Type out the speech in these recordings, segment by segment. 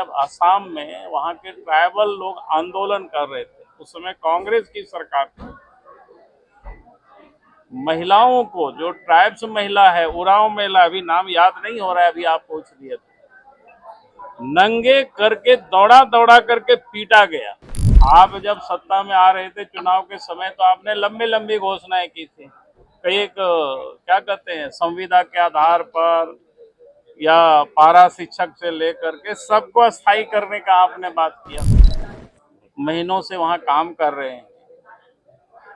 जब असम में वहाँ के ट्राइबल लोग आंदोलन कर रहे थे, उस समय कांग्रेस की सरकार थी। महिलाओं को, जो ट्राइब्स महिला है, उरांव महिला, अभी नाम याद नहीं हो रहा है, अभी आप पूछ लिए थे, नंगे करके दौड़ा दौड़ा करके पीटा गया। आप जब सत्ता में आ रहे थे चुनाव के समय, तो आपने लंबी लंबी घोषणाएं की थी। कई एक क्या कहते हैं, संविदा के आधार पर या पारा शिक्षक से लेकर के सबको स्थायी करने का आपने बात किया। महीनों से वहां काम कर रहे हैं,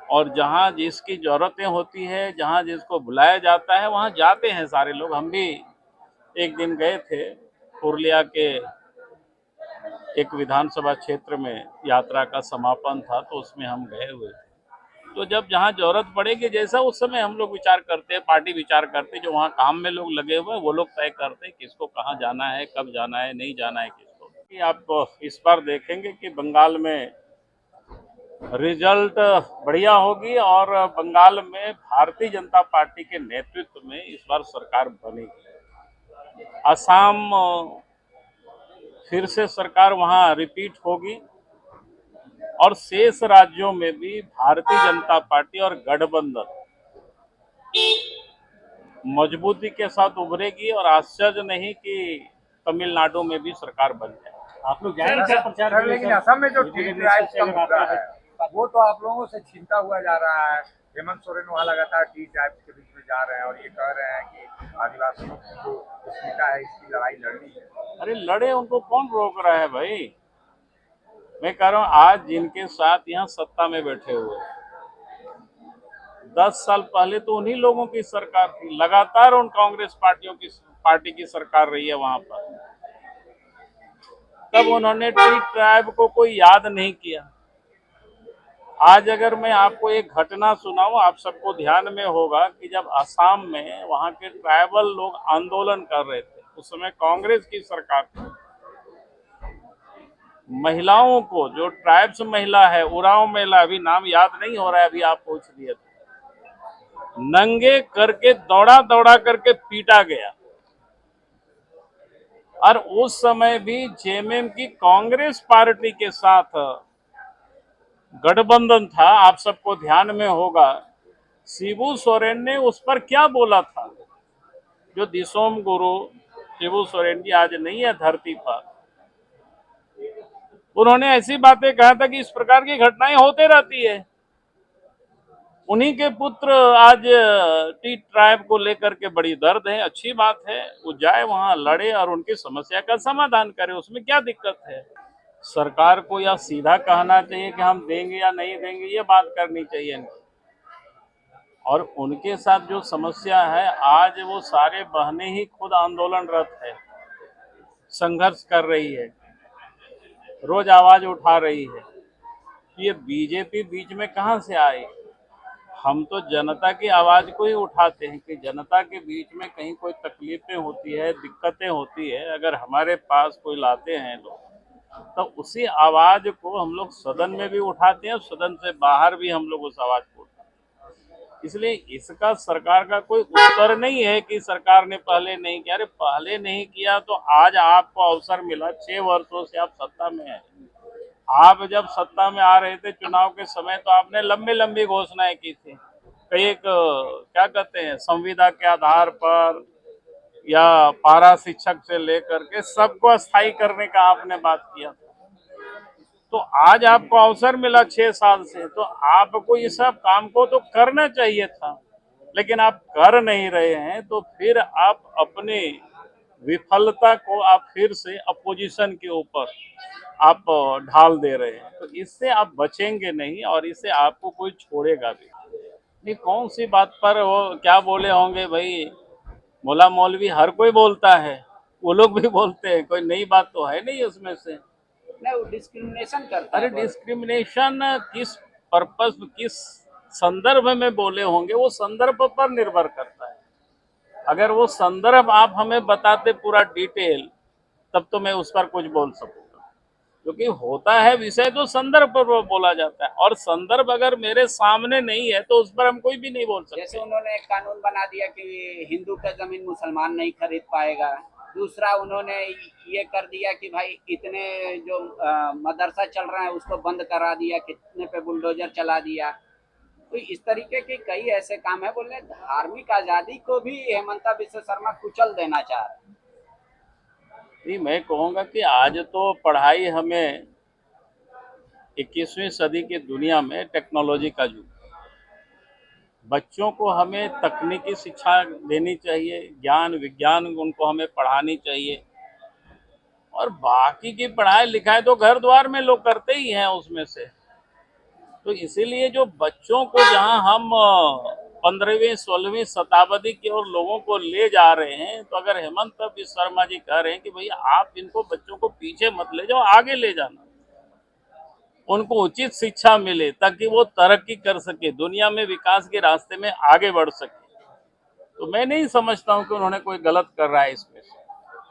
और जहां जिसकी जरूरतें होती है, जहां जिसको बुलाया जाता है, वहां जाते हैं सारे लोग। हम भी एक दिन गए थे पुरुलिया के एक विधानसभा क्षेत्र में, यात्रा का समापन था, तो उसमें हम गए हुए थे। तो जब जहाँ जरूरत पड़ेगी, जैसा उस समय हम लोग विचार करते हैं, पार्टी विचार करते हैं, जो वहाँ काम में लोग लगे हुए हैं वो लोग तय करते हैं किसको कहाँ जाना है, कब जाना है, नहीं जाना है किसको। कि आप इस बार देखेंगे कि बंगाल में रिजल्ट बढ़िया होगी, और बंगाल में भारतीय जनता पार्टी के नेतृत्व में इस बार सरकार बनेगी। असम फिर से सरकार वहाँ रिपीट होगी, और शेष राज्यों में भी भारतीय जनता पार्टी और गठबंधन मजबूती के साथ उभरेगी, और आश्चर्य नहीं कि तमिलनाडु में भी सरकार बन जाए। आप लोग जाएंगे प्रचार के लिए? लेकिन असम में जो टी ट्राइब का मुद्दा है वो तो आप लोगों से छीनता हुआ जा रहा है। हेमंत सोरेन वहाँ लगातार टी ट्राइब के बीच में जा रहे हैं और ये कह रहे हैं कि आदिवासियों को अस्मिता है, इसकी लड़ाई लड़नी है। अरे लड़े, उनको कौन रोक रहा है भाई? मैं कह रहा हूँ, आज जिनके साथ यहाँ सत्ता में बैठे हुए, 10 साल पहले तो उन्हीं लोगों की सरकार थी, लगातार उन कांग्रेस पार्टी की सरकार रही है वहां पर। तब उन्होंने टी ट्राइब को कोई याद नहीं किया। आज अगर मैं आपको एक घटना सुनाऊं, आप सबको ध्यान में होगा कि जब असम में वहां के ट्राइबल लोग आंदोलन कर रहे थे, उस समय कांग्रेस की सरकार थी। महिलाओं को, जो ट्राइब्स महिला है, उरांव महिला, अभी नाम याद नहीं हो रहा है, अभी आप पूछ लिए थे, नंगे करके दौड़ा दौड़ा करके पीटा गया। और उस समय भी जेएमएम की कांग्रेस पार्टी के साथ गठबंधन था। आप सबको ध्यान में होगा, शिबू सोरेन ने उस पर क्या बोला था। जो दिसोम गुरु शिबू सोरेन जी आज नहीं है धरती पर, उन्होंने ऐसी बातें कहा था कि इस प्रकार की घटनाएं होते रहती है। उन्हीं के पुत्र आज टी ट्राइब को लेकर के बड़ी दर्द है। अच्छी बात है, वो जाए वहां लड़े और उनकी समस्या का समाधान करे, उसमें क्या दिक्कत है। सरकार को या सीधा कहना चाहिए कि हम देंगे या नहीं देंगे, ये बात करनी चाहिए। और उनके साथ जो समस्या है, आज वो सारे बहनें ही खुद आंदोलनरत है, संघर्ष कर रही है, रोज आवाज उठा रही है। ये बीजेपी बीच में कहां से आई? हम तो जनता की आवाज को ही उठाते हैं कि जनता के बीच में कहीं कोई तकलीफें होती है, दिक्कतें होती है, अगर हमारे पास कोई लाते हैं लोग, तो उसी आवाज को हम लोग सदन में भी उठाते हैं, सदन से बाहर भी हम लोग उस आवाज को उठाते हैं। इसलिए इसका सरकार का कोई उत्तर नहीं है कि सरकार ने पहले नहीं किया। अरे पहले नहीं किया तो आज आपको अवसर मिला, 6 वर्षों से आप सत्ता में हैं। आप जब सत्ता में आ रहे थे चुनाव के समय, तो आपने लंबी लंबी घोषणाएं की थी। कई एक क्या कहते हैं, संविदा के आधार पर या पारा शिक्षक से लेकर के सबको स्थायी करने का आपने बात किया था। तो आज आपको अवसर मिला 6 साल से, तो आपको ये सब काम को तो करना चाहिए था, लेकिन आप कर नहीं रहे हैं। तो फिर आप अपनी विफलता को आप फिर से अपोजिशन के ऊपर आप ढाल दे रहे हैं। तो इससे आप बचेंगे नहीं, और इससे आपको कोई छोड़ेगा भी नहीं। कौन सी बात पर वो क्या बोले होंगे भाई? मौला मौलवी हर कोई बोलता है, वो लोग भी बोलते हैं, कोई नई बात तो है नहीं उसमें से। नहीं, वो डिस्क्रिमिनेशन करता अरे है। डिस्क्रिमिनेशन किस पर्पस, किस संदर्भ में बोले होंगे, वो संदर्भ पर निर्भर करता है। अगर वो संदर्भ आप हमें बताते पूरा डिटेल, तब तो मैं उस पर कुछ बोल सकूंगा। क्योंकि होता है विषय तो संदर्भ पर बोला जाता है, और संदर्भ अगर मेरे सामने नहीं है तो उस पर हम कोई भी नहीं बोल सकते। जैसे उन्होंने एक कानून बना दिया कि हिंदू का जमीन मुसलमान नहीं खरीद पाएगा। दूसरा उन्होंने ये कर दिया कि भाई इतने जो मदरसा चल रहा है उसको बंद करा दिया, कितने पे बुलडोजर चला दिया। तो इस तरीके के कई ऐसे काम है, बोले धार्मिक आजादी को भी हेमंता बिश्व शर्मा कुचल देना चाह रहे हैं। नहीं, मैं कहूँगा कि आज तो पढ़ाई हमें 21वीं सदी की दुनिया में टेक्नोलॉजी का युग, बच्चों को हमें तकनीकी शिक्षा देनी चाहिए, ज्ञान विज्ञान उनको हमें पढ़ानी चाहिए, और बाकी की पढ़ाई लिखाई तो घर द्वार में लोग करते ही हैं उसमें से। तो इसीलिए जो बच्चों को जहां हम 15वीं 16वीं शताब्दी की ओर लोगों को ले जा रहे हैं, तो अगर हेमंत बिश्व शर्मा जी कह रहे हैं कि भैया आप इनको बच्चों को पीछे मत ले जाओ, आगे ले जाना, उनको उचित शिक्षा मिले ताकि वो तरक्की कर सके, दुनिया में विकास के रास्ते में आगे बढ़ सके, तो मैं नहीं समझता हूं कि उन्होंने कोई गलत कर रहा है इसमें।